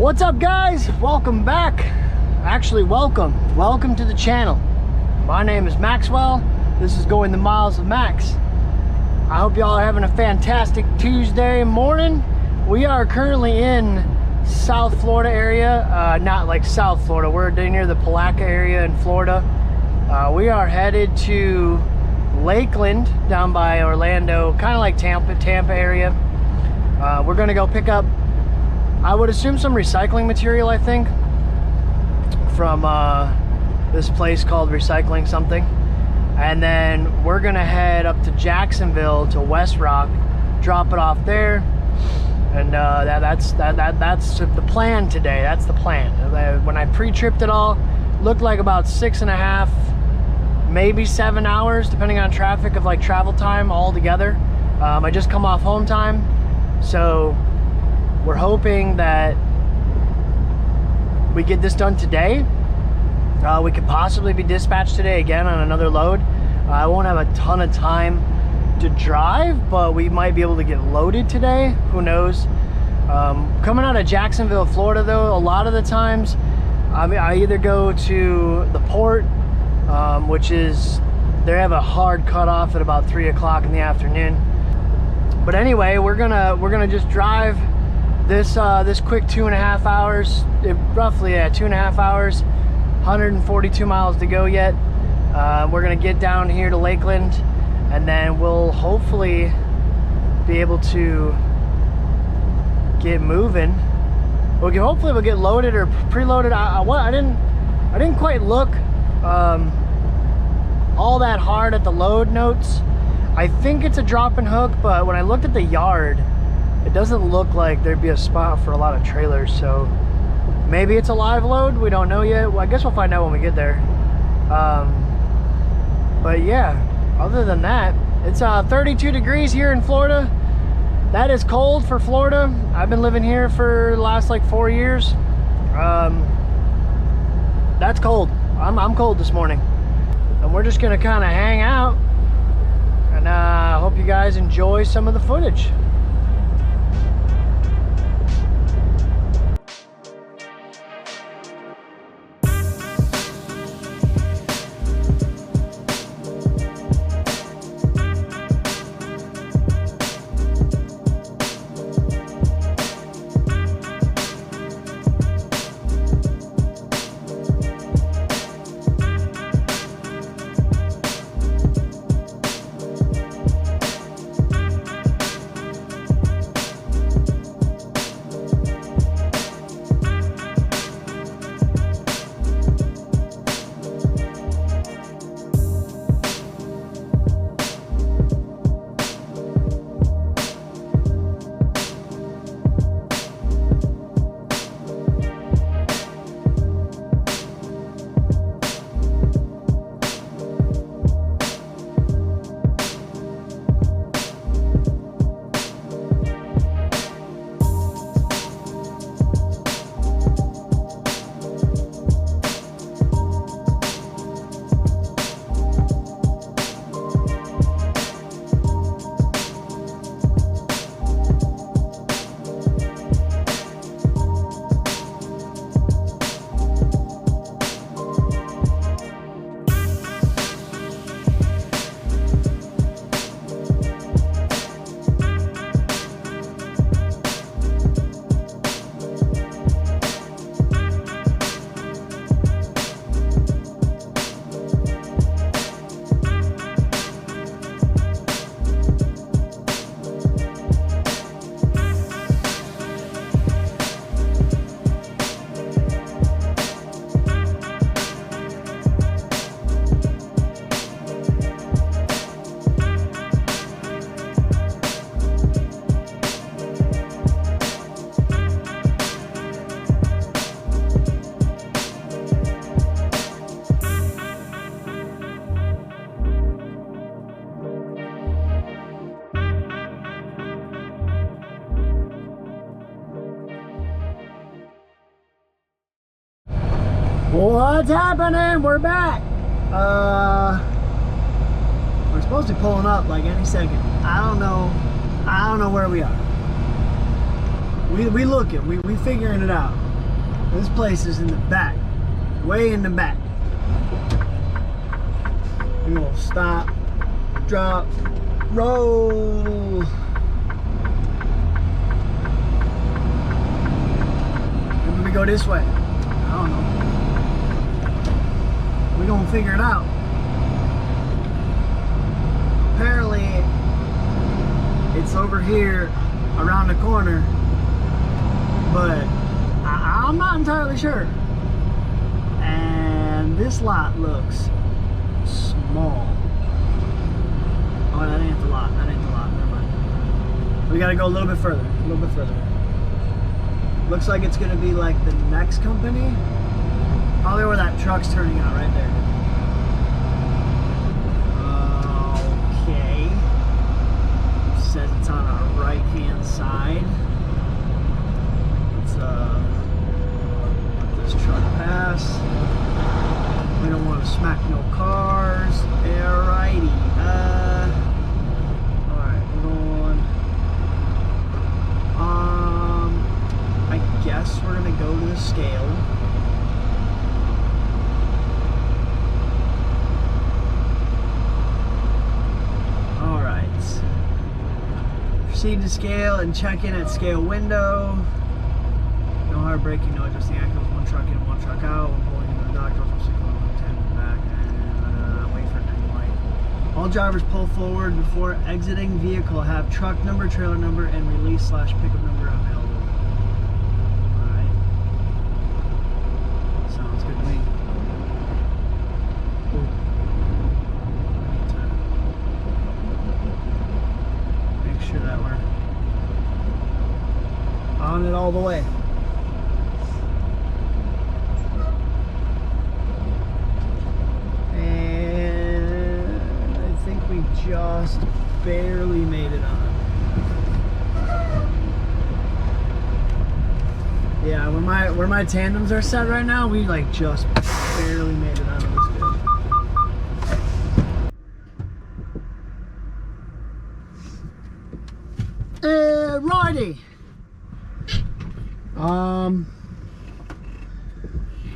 What's up, guys? Welcome back. Actually, welcome to the channel. My name is Maxwell. This is Going the Miles of Max. I hope y'all are having a fantastic Tuesday morning. We are currently in South Florida area, not like South Florida, we're near the Palaca area in Florida. We are headed to Lakeland down by Orlando, kind of like Tampa area. We're gonna go pick up, I would assume, some recycling material, I think, from this place called Recycling Something. And then we're gonna head up to Jacksonville to West Rock, drop it off there. And that's the plan today. That's the plan. When I pre-tripped it all, looked like about 6.5, maybe 7 hours, depending on traffic, of like travel time all together. I just come off home time, so we're hoping that we get this done today. We could possibly be dispatched today again on another load. I won't have a ton of time to drive, but we might be able to get loaded today. Who knows? Coming out of Jacksonville, Florida, though, a lot of the times I either go to the port, which is, they have a hard cutoff at about 3 o'clock in the afternoon. But anyway, we're gonna just drive this quick 2.5 hours, roughly 2.5 hours, 142 miles to go yet. We're gonna get down here to Lakeland, and then we'll hopefully be able to get moving. Hopefully we'll get loaded or preloaded. I didn't quite look all that hard at the load notes. I think it's a drop and hook, but when I looked at the yard, it doesn't look like there'd be a spot for a lot of trailers. So maybe it's a live load, we don't know yet. Well, I guess we'll find out when we get there. But yeah, other than that, it's 32 degrees here in Florida. That is cold for Florida. I've been living here for the last like 4 years. That's cold. I'm cold this morning. And we're just gonna kind of hang out, and I hope you guys enjoy some of the footage. What's happening? We're back. We're supposed to be pulling up like any second. I don't know where we are. We looking. We figuring it out. This place is in the back, way in the back. We're gonna stop, drop, roll. Maybe we go this way. I don't know. We're gonna figure it out. Apparently, it's over here around the corner, but I'm not entirely sure. And this lot looks small. Oh, that ain't the lot. That ain't the lot. Never mind. We gotta go a little bit further. A little bit further. Looks like it's gonna be like the next company. Probably where that truck's turning out, right there. Okay. Says it's on our right-hand side. Let's let this truck pass. We don't want to smack no cars. Alrighty. Alright, we're going. I guess we're gonna go to the scale. Alright. Proceed to scale and check in at scale window. No hard braking, no adjusting axles. One truck in, one truck out. We're pulling into the dock. Wait for green light. All drivers pull forward before exiting vehicle. Have truck number, trailer number, and release/pickup number available. Alright. Sounds good to me. Ooh. Make sure that we're on it all the way. Just barely made it on. Yeah, where my tandems are set right now, we like just barely made it onto this good. Righty.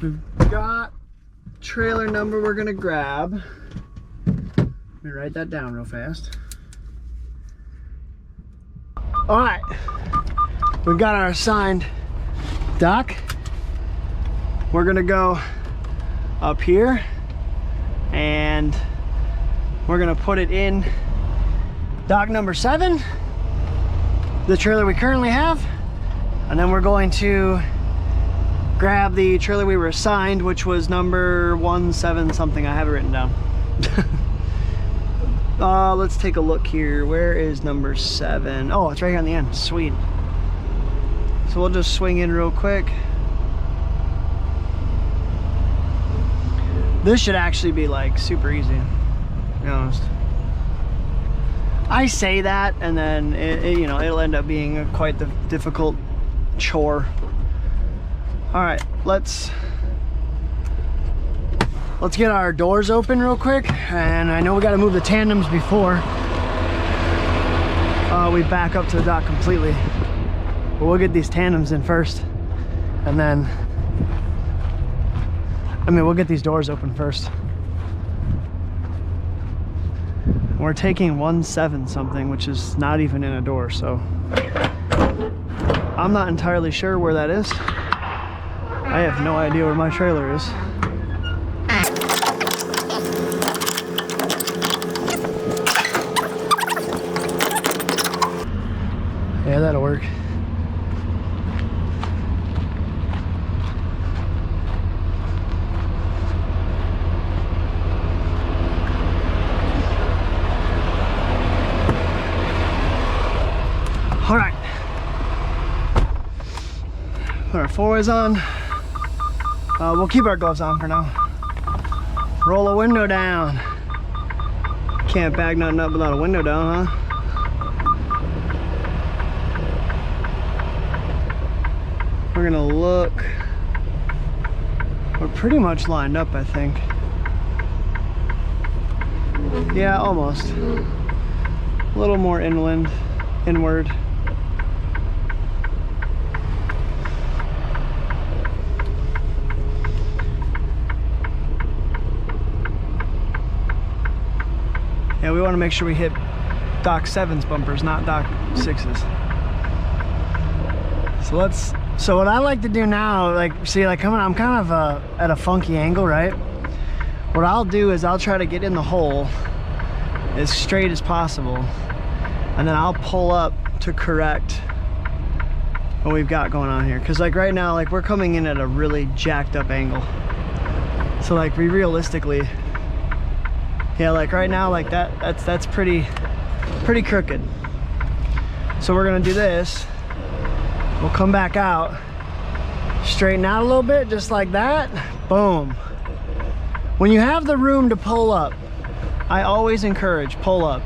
We've got trailer number we're gonna grab. Let me write that down real fast. All right, we've got our assigned dock. We're gonna go up here and we're gonna put it in dock number 7, the trailer we currently have, and then we're going to grab the trailer we were assigned, which was number 17 something. I have it written down. Let's take a look here. Where is number 7? Oh, it's right here on the end. Sweet. So we'll just swing in real quick. This should actually be like super easy, to be honest. I say that, and then you know, it'll end up being quite the difficult chore. All right, let's get our doors open real quick, and I know we got to move the tandems before we back up to the dock completely. But we'll get these tandems in first, and then we'll get these doors open first. We're taking 17 something, which is not even in a door, so I'm not entirely sure where that is. I have no idea where my trailer is. Yeah, that'll work. All right. Put our fours on. We'll keep our gloves on for now. Roll a window down. Can't bag nothing up without a window down, huh? We're gonna look. We're pretty much lined up, I think. Yeah, almost. A little more inward. Yeah, we want to make sure we hit Dock 7's bumpers, not Dock 6's. So what I like to do now, like, see, like I'm kind of at a funky angle, right? What I'll do is I'll try to get in the hole as straight as possible, and then I'll pull up to correct what we've got going on here. Because like right now, like we're coming in at a really jacked up angle. So like we realistically, yeah, like right now, like that's pretty crooked. So we're gonna do this. We'll come back out, straighten out a little bit, just like that. Boom. When you have the room to pull up, I always encourage pull up.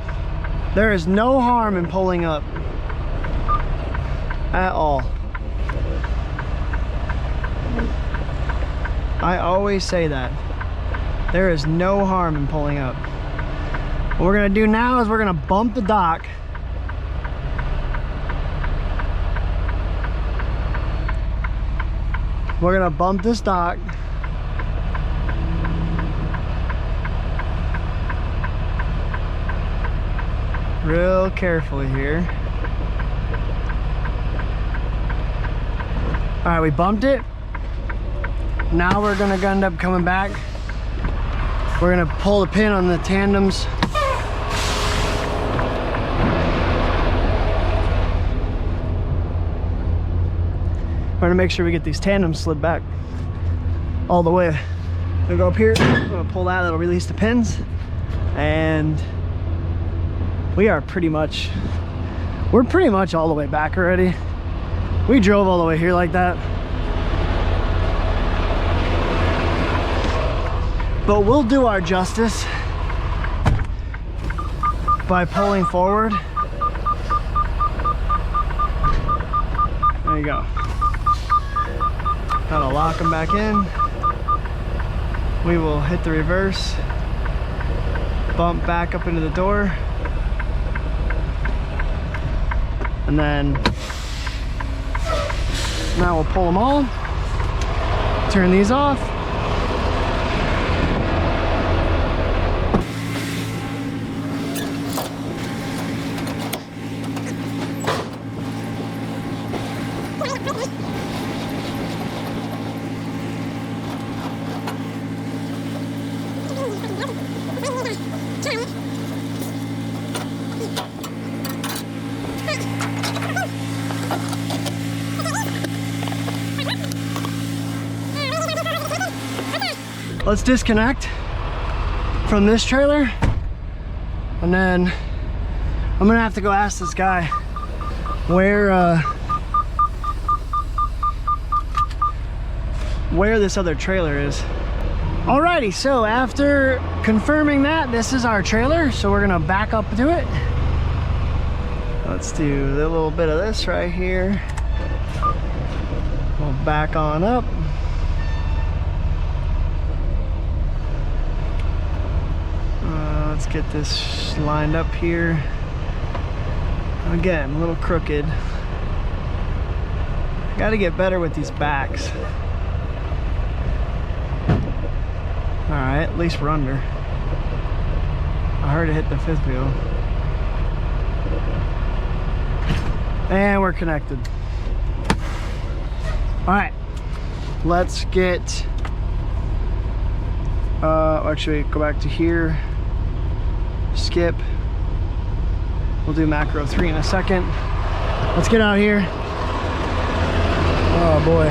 There is no harm in pulling up at all. I always say that. There is no harm in pulling up. What we're gonna do now is we're gonna bump the dock. We're gonna bump this dock. Real carefully here. All right, we bumped it. Now we're gonna end up coming back. We're gonna pull the pin on the tandems. We're gonna make sure we get these tandems slid back all the way. I'm gonna go up here, I'm gonna pull that, that'll release the pins. And we're pretty much all the way back already. We drove all the way here like that. But we'll do our justice by pulling forward. There you go. Gotta lock them back in. We will hit the reverse, bump back up into the door, and then now we'll pull them all, turn these off. Let's disconnect from this trailer, and then I'm gonna have to go ask this guy where this other trailer is. Alrighty, so after confirming that this is our trailer, so we're gonna back up to it. Let's do a little bit of this right here. We'll back on up. Let's get this lined up here. Again, a little crooked. Got to get better with these backs. All right, at least we're under. I heard it hit the fifth wheel. And we're connected. All right, let's get, actually go back to here. Skip. We'll do macro 3 in a second. Let's get out here. Oh boy,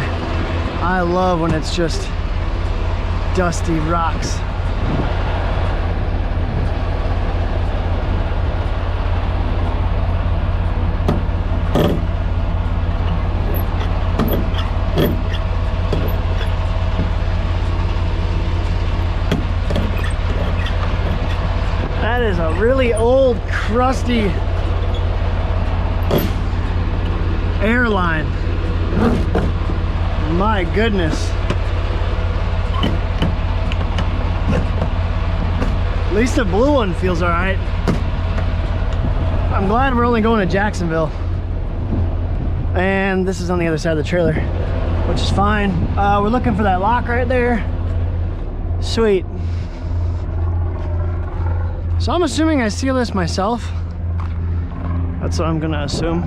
I love when it's just dusty rocks. That is a really old, crusty airline. My goodness. At least the blue one feels all right. I'm glad we're only going to Jacksonville. And this is on the other side of the trailer, which is fine. We're looking for that lock right there. Sweet. So I'm assuming I seal this myself. That's what I'm gonna assume.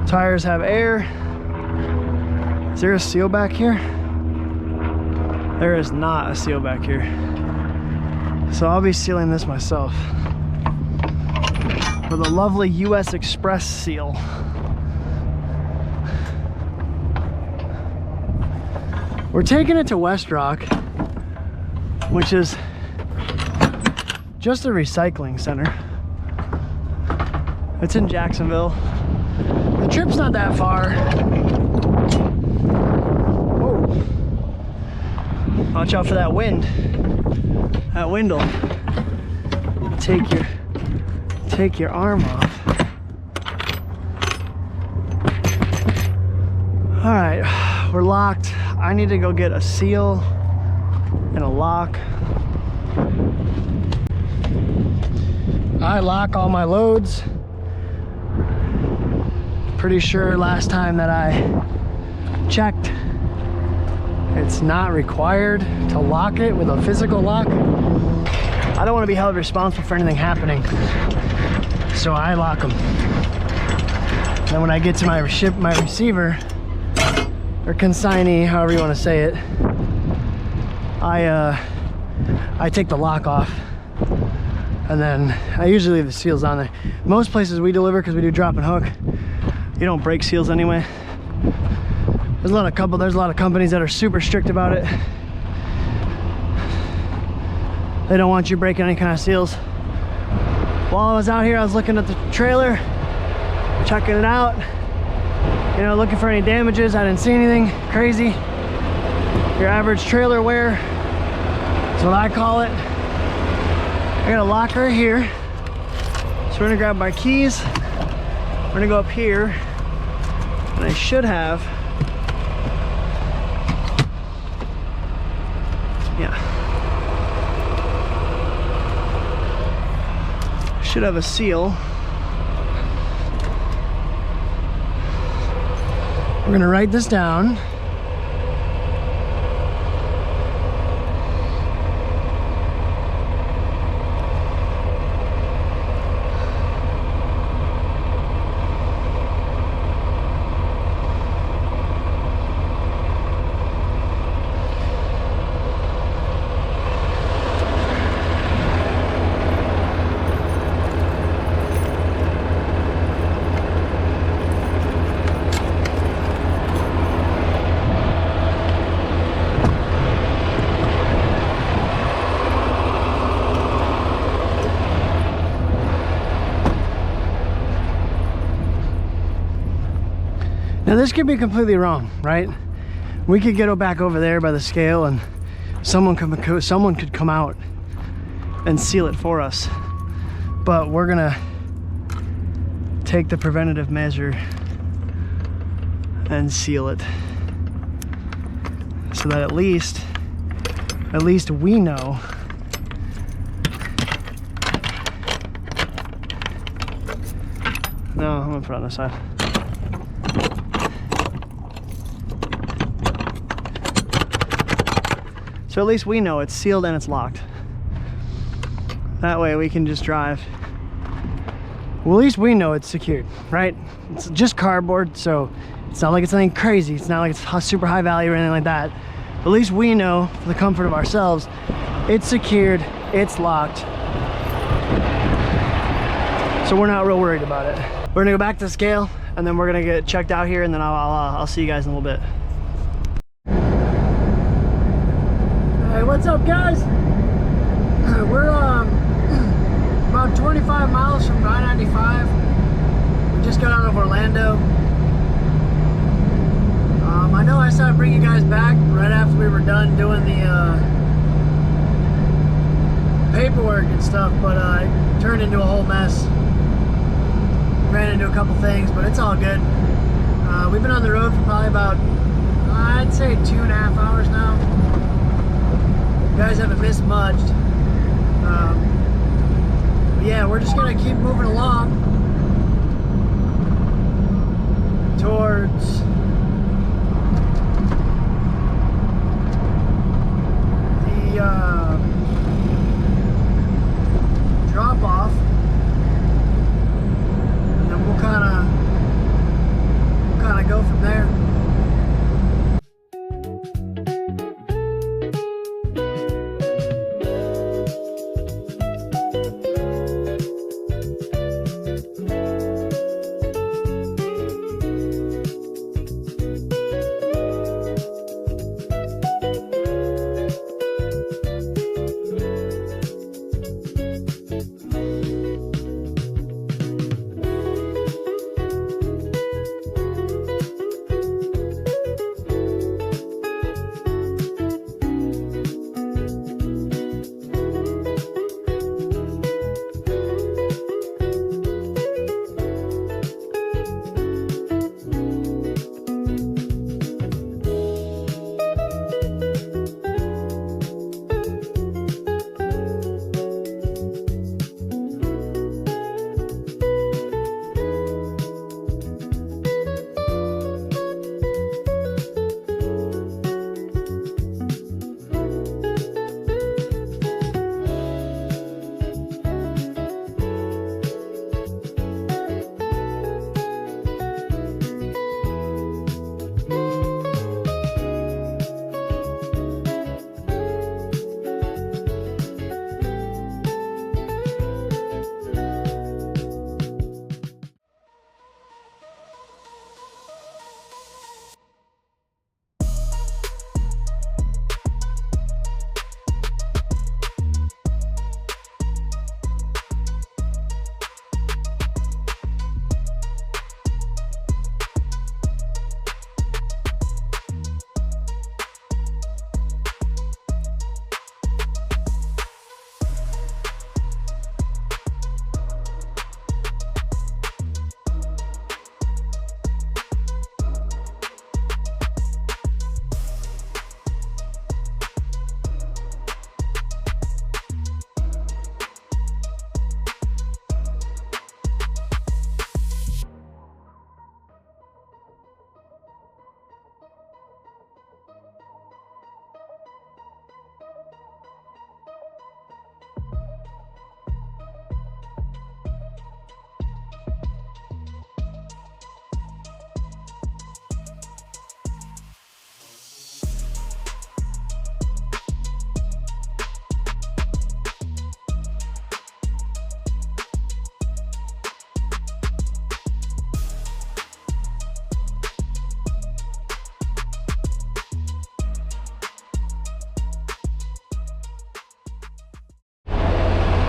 Tires have air. Is there a seal back here? There is not a seal back here. So I'll be sealing this myself with a lovely US Express seal. We're taking it to West Rock, which is just a recycling center. It's in Jacksonville. The trip's not that far. Whoa. Watch out for that wind. That wind will take your arm off. All right, we're locked. I need to go get a seal and a lock. I lock all my loads. Pretty sure last time that I checked, it's not required to lock it with a physical lock. I don't want to be held responsible for anything happening, so I lock them. Then when I get to my receiver, or consignee, however you want to say it, I take the lock off, and then I usually leave the seals on there. Most places we deliver, because we do drop and hook, you don't break seals anyway. There's a lot of companies that are super strict about it. They don't want you breaking any kind of seals. While I was out here, I was looking at the trailer, checking it out, you know, looking for any damages. I didn't see anything crazy. Your average trailer wear, that's what I call it. I got a locker here. So we're gonna grab my keys. We're gonna go up here, and I should have, should have a seal. We're gonna write this down. Now this could be completely wrong, right? We could get back over there by the scale and someone could come out and seal it for us. But we're gonna take the preventative measure and seal it so that at least we know No, I'm gonna put it on this side. So at least we know it's sealed and it's locked. That way we can just drive. Well, at least we know it's secured, right? It's just cardboard, so it's not like it's anything crazy. It's not like it's super high value or anything like that. But at least we know, for the comfort of ourselves, it's secured, it's locked. So we're not real worried about it. We're gonna go back to the scale, and then we're gonna get checked out here, and then I'll see you guys in a little bit. Hey, what's up, guys? We're about 25 miles from I-95. We just got out of Orlando. I know I said I'd bring you guys back right after we were done doing the paperwork and stuff, but it turned into a whole mess. Ran into a couple things, but it's all good. We've been on the road for probably about, I'd say 2.5 hours now. You guys haven't missed much. But yeah, we're just gonna keep moving along towards the of go from there.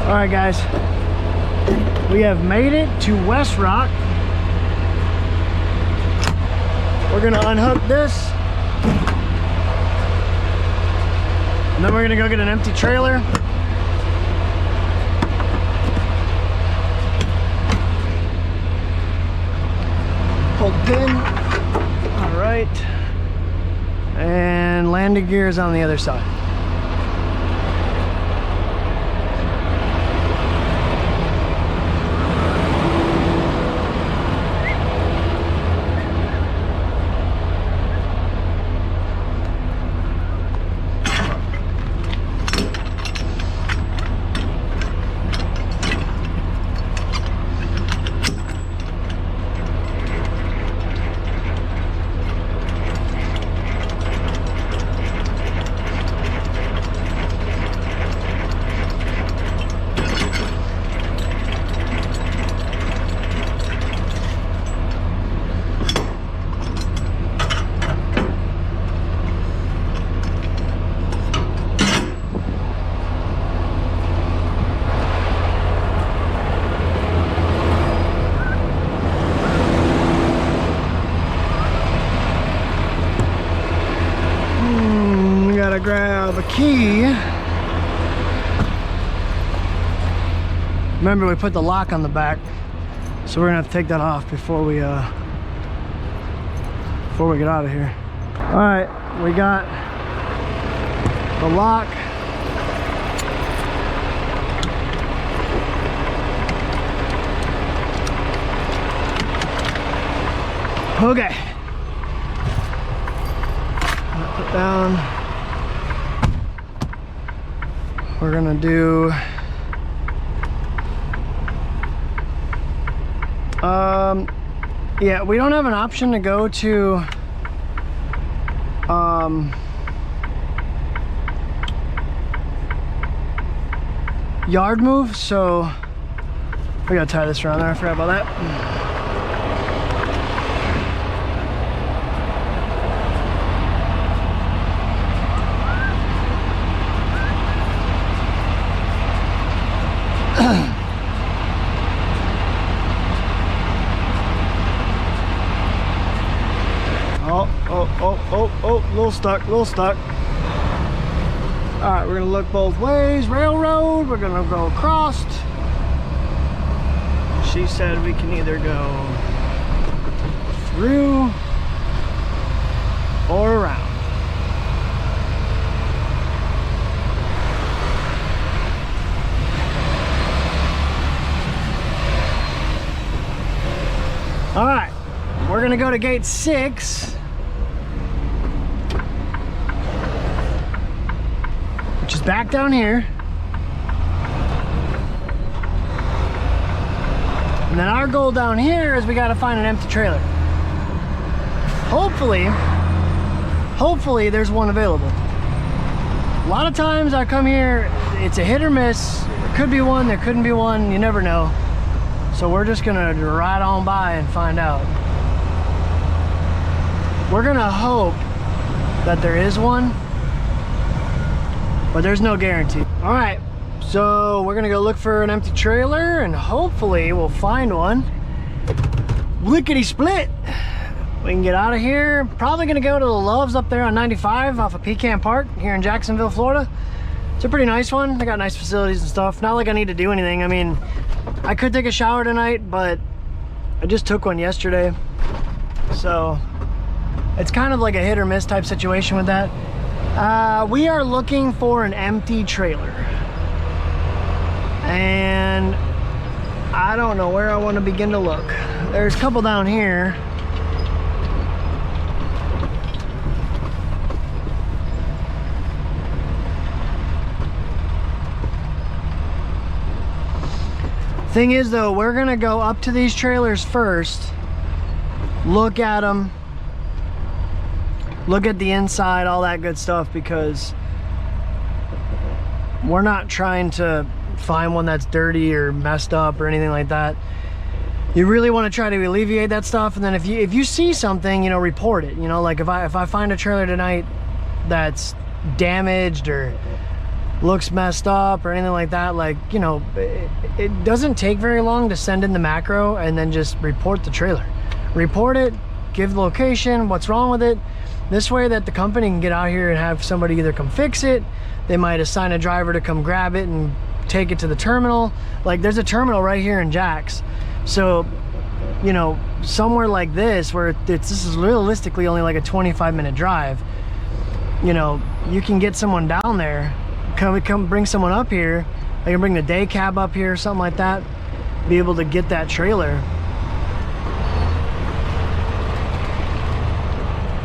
All right, guys, we have made it to West Rock. We're gonna unhook this, and then we're gonna go get an empty trailer. Hold the pin. All right, and landing gear is on the other side. Grab a key. Remember, we put the lock on the back, so we're gonna have to take that off before we get out of here. All right, we got the lock. Okay. Put down. We're gonna do Yeah, we don't have an option to go to yard move, so we gotta tie this around there. I forgot about that. Oh, a little stuck. All right, we're gonna look both ways. Railroad, we're gonna go across. She said we can either go through or around. All right, we're gonna go to gate 6. Which is back down here. And then our goal down here is we got to find an empty trailer. Hopefully there's one available. A lot of times I come here, it's a hit or miss. There could be one, there couldn't be one, you never know. So we're just gonna ride on by and find out. We're gonna hope that there is one, but there's no guarantee. All right, so we're gonna go look for an empty trailer and hopefully we'll find one. Lickety split. We can get out of here. Probably gonna go to the Loves up there on 95 off of Pecan Park here in Jacksonville, Florida. It's a pretty nice one. They got nice facilities and stuff. Not like I need to do anything. I mean, I could take a shower tonight, but I just took one yesterday. So it's kind of like a hit or miss type situation with that. We are looking for an empty trailer. And I don't know where I want to begin to look. There's a couple down here. Thing is though, we're gonna go up to these trailers first, look at them, look at the inside, all that good stuff, because we're not trying to find one that's dirty or messed up or anything like that. You really want to try to alleviate that stuff, and then if you see something, you know, report it. You know, like if I find a trailer tonight that's damaged or looks messed up or anything like that, like, you know, it doesn't take very long to send in the macro and then just report the trailer. Report it, give the location, what's wrong with it. This way that the company can get out here and have somebody either come fix it. They might assign a driver to come grab it and take it to the terminal. Like, there's a terminal right here in Jax. So, you know, somewhere like this where this is realistically only like a 25-minute drive, you know, you can get someone down there, come bring someone up here. They can bring the day cab up here or something like that, be able to get that trailer.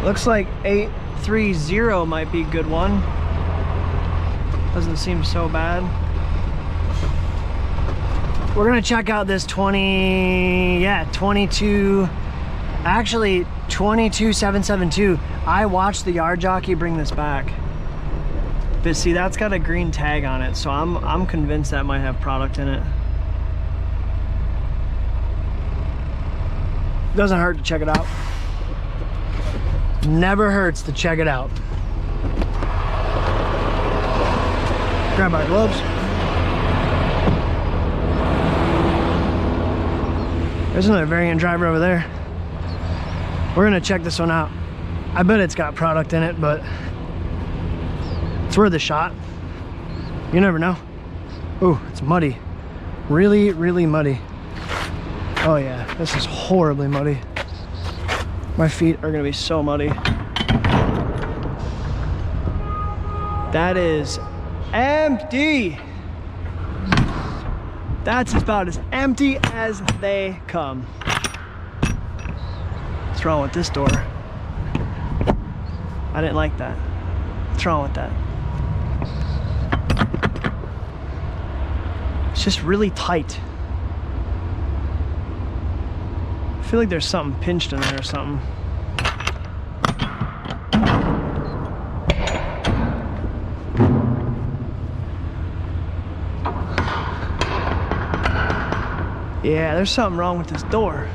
Looks like 830 might be a good one. Doesn't seem so bad. We're gonna check out this 22772. I watched the yard jockey bring this back. But see, that's got a green tag on it, so I'm convinced that might have product in it. Doesn't hurt to check it out. Never hurts to check it out. Grab my gloves. There's another variant driver over there. We're gonna check this one out. I bet it's got product in it, but it's worth a shot. You never know. Ooh, it's muddy. Really, really muddy. Oh yeah, this is horribly muddy. My feet are gonna be so muddy. That is empty. That's about as empty as they come. What's wrong with this door? I didn't like that. What's wrong with that? It's just really tight. feel like there's something pinched in there or something. Yeah, there's something wrong with this door.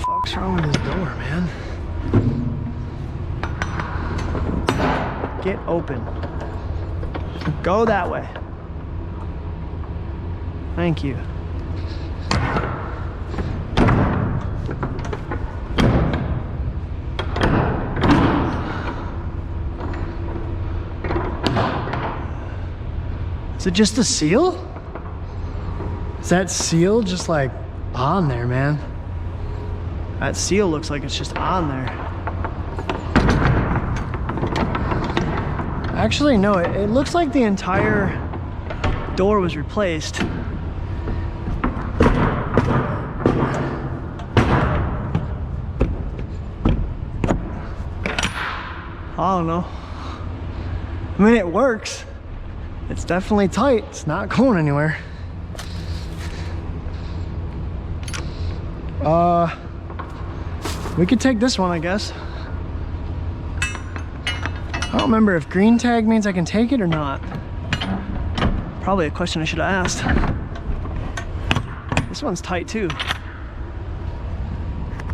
What's wrong with this door, man? Get open. Go that way. Thank you. Is it just a seal? Is that seal just like on there, man? That seal looks like it's just on there. Actually, no, it looks like the entire door was replaced. I don't know. I mean, it works. It's definitely tight. It's not going anywhere. We could take this one, I guess. I don't remember if green tag means I can take it or not. Probably a question I should have asked. This one's tight too,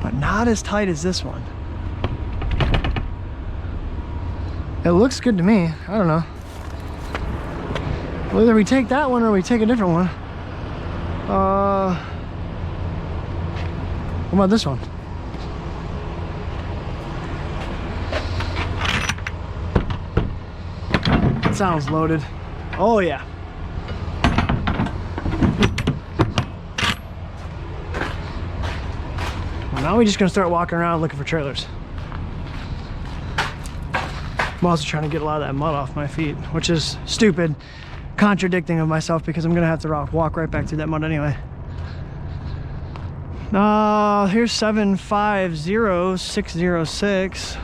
but not as tight as this one. It looks good to me. I don't know. Whether we take that one or we take a different one. What about this one? It sounds loaded. Oh yeah. Well, now we're just gonna start walking around looking for trailers. I'm also trying to get a lot of that mud off my feet, which is stupid, contradicting of myself because I'm gonna have to walk right back through that mud anyway. Here's 750606.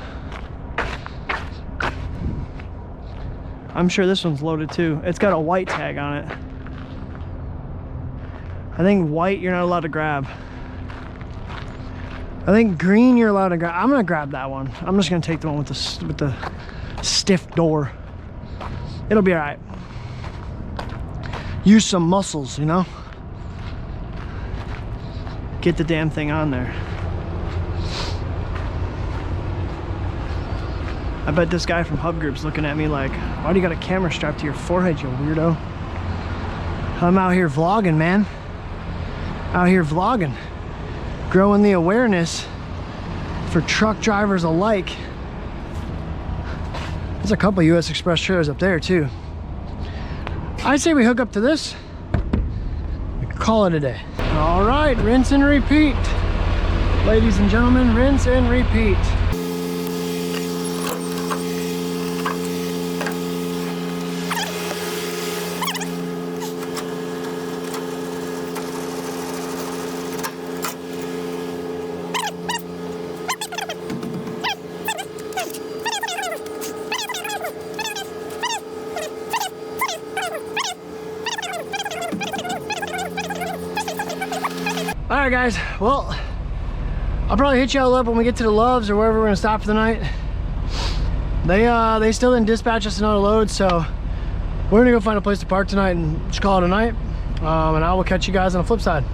I'm sure this one's loaded too. It's got a white tag on it. I think white you're not allowed to grab. I think green you're allowed to grab. I'm gonna grab that one. I'm just gonna take the one with the stiff door. It'll be all right. Use some muscles, you know? Get the damn thing on there. I bet this guy from Hub Group's looking at me like, why do you got a camera strapped to your forehead, you weirdo? I'm out here vlogging, man. Out here vlogging. Growing the awareness for truck drivers alike. There's a couple US Express trailers up there too. I'd say we hook up to this. We can call it a day. All right, rinse and repeat. Ladies and gentlemen, rinse and repeat. All right, guys. Well, I'll probably hit y'all up when we get to the Loves or wherever we're gonna stop for the night. They still didn't dispatch us another load, so we're gonna go find a place to park tonight and just call it a night. And I will catch you guys on the flip side.